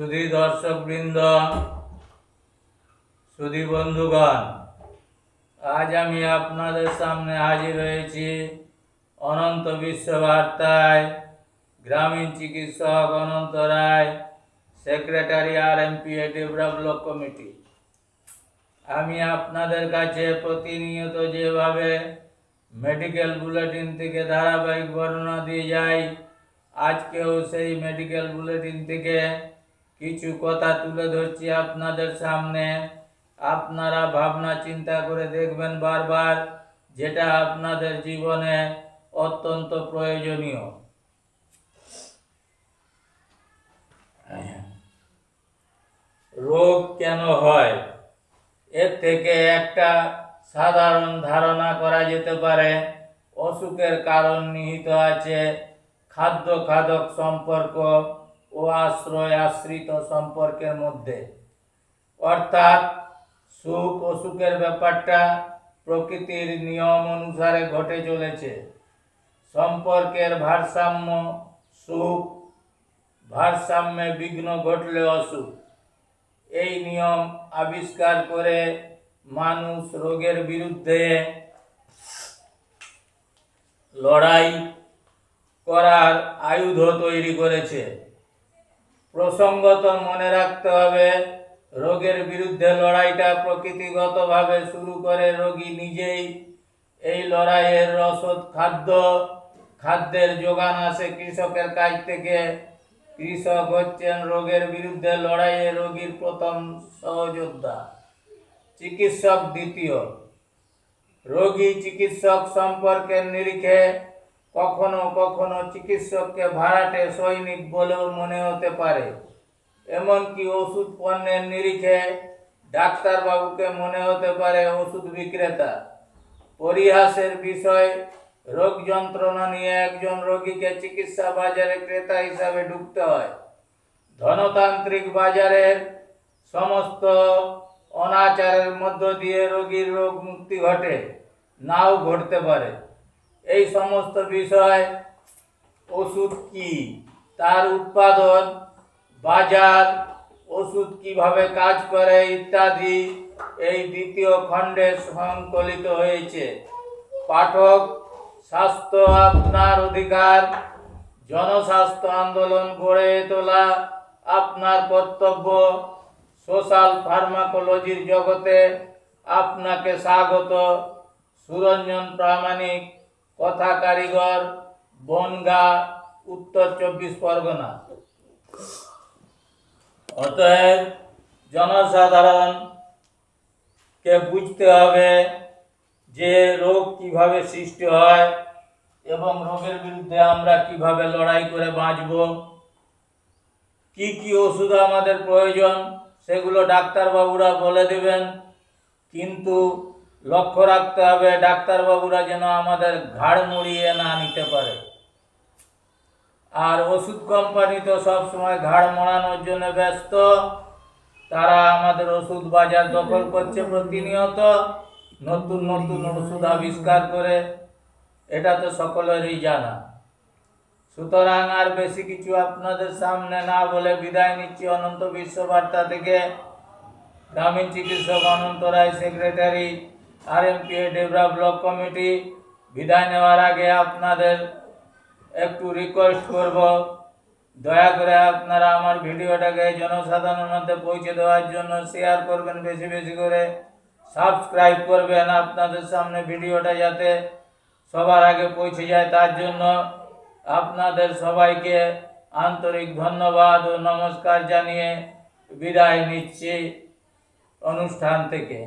সুধী দর্শকবৃন্দ, সুধী বন্ধুগণ, আজ আমি আপনাদের সামনে হাজির হয়েছি অনন্ত বিশ্ববার্তায়। গ্রামীণ চিকিৎসক Ananta Roy, secretary RMPA develop block committee. আমি আপনাদের কাছে প্রতিনিয়ত যেভাবে মেডিকেল বুলেটিন থেকে ধারাবাহিক বর্ণনা দিয়ে যাই, আজকেও সেই মেডিকেল বুলেটিন থেকে কিছু কথা তুলে ধরছি আপনাদের সামনে। আপনারা ভাবনা চিন্তা করে দেখবেন বারবার, যেটা আপনাদের জীবনে অত্যন্ত প্রয়োজনীয়। রোগ কেন হয়, এর থেকে একটা সাধারণ ধারণা করা যেতে পারে অসুখের কারণ নিহিত আছে খাদ্য খাদক সম্পর্ক ও আশ্রয় আশ্রিত সম্পর্কের মধ্যে। অর্থাৎ সুখ অসুখের ব্যাপারটা প্রকৃতির নিয়ম অনুসারে ঘটে চলেছে। সম্পর্কের ভারসাম্য সুখ, ভারসাম্যে বিঘ্ন ঘটলে অসুখ। এই নিয়ম আবিষ্কার করে মানুষ রোগের বিরুদ্ধে লড়াই করার আয়ুধ তৈরি করেছে। প্রসঙ্গত মনে রাখতে হবে, রোগের বিরুদ্ধে লড়াইটা প্রকৃতিগতভাবে শুরু করে রোগী নিজেই। এই লড়াইয়ের রসদ খাদ্যের যোগান আসে কৃষকের কাছ থেকে। কৃষক হচ্ছেন রোগের বিরুদ্ধে লড়াইয়ে রোগীর প্রথম সহযোদ্ধা, চিকিৎসক দ্বিতীয়। রোগী চিকিৎসক সম্পর্কের নিরিখে কখনো কখনো চিকিৎসককে ভাড়াটে সৈনিক বলেও মনে হতে পারে। এমনকি ওষুধ পণ্যের নিরিখে ডাক্তারবাবুকে মনে হতে পারে ওষুধ বিক্রেতা। পরিহাসের বিষয়, রোগ যন্ত্রণা নিয়ে একজন রোগীকে চিকিৎসা বাজারে ক্রেতা হিসাবে ঢুকতে হয়। ধনতান্ত্রিক বাজারের সমস্ত অনাচারের মধ্য দিয়ে রোগীর রোগ মুক্তি ঘটে, নাও ঘটতে পারে। এই সমস্ত বিষয়, ওষুধ কি, তার উৎপাদন, বাজার, ওষুধ কিভাবে কাজ করে ইত্যাদি এই দ্বিতীয় খণ্ডে সংকলিত হয়েছে। পাঠক, স্বাস্থ্য আপনার অধিকার, জনস্বাস্থ্য আন্দোলন গড়ে তোলা আপনার কর্তব্য। সোশ্যাল ফার্মাকোলজির জগতে আপনাকে স্বাগত। সুরঞ্জন প্রামাণিক, কথা কারিগর, বনগাঁ, উত্তর 24 পরগনা। অতএব জনসাধারণকে বুঝতে হবে যে রোগ কিভাবে সৃষ্টি হয় এবং রোগের বিরুদ্ধে আমরা কিভাবে লড়াই করে বাঁচব। কি কি ওষুধ আমাদের প্রয়োজন সেগুলো ডাক্তারবাবুরা বলে দেবেন, কিন্তু লক্ষ্য রাখতে হবে ডাক্তারবাবুরা যেন আমাদের ঘাড় মুড়িয়ে না নিতে পারে। আর ওষুধ কোম্পানি তো সবসময় ঘাড় মোড়ানোর জন্য ব্যস্ত। তারা আমাদের ওষুধ বাজার দখল করছে প্রতিনিয়ত, নতুন নতুন ওষুধ আবিষ্কার করে। এটা তো সকলেরই জানা। সুতরাং আর বেশি কিছু আপনাদের সামনে না বলে বিদায় নিচ্ছি অনন্ত বিশ্ববার্তা থেকে। গ্রামীণ চিকিৎসক Ananta Roy, secretary RMPA develop block committee. বিদায় নেওয়ার আগে আপনাদের একটু রিকোয়েস্ট করব, দয়া করে আপনারা আমার ভিডিওটাকে জনসাধারণের মধ্যে পৌঁছে দেওয়ার জন্য শেয়ার করবেন, বেশি বেশি করে সাবস্ক্রাইব করবেন। আপনাদের সামনে ভিডিওটা যাতে সবার আগে পৌঁছে যায়, তার জন্য আপনাদের সবাইকে আন্তরিক ধন্যবাদ ও নমস্কার জানিয়ে বিদায় নিচ্ছি অনুষ্ঠান থেকে।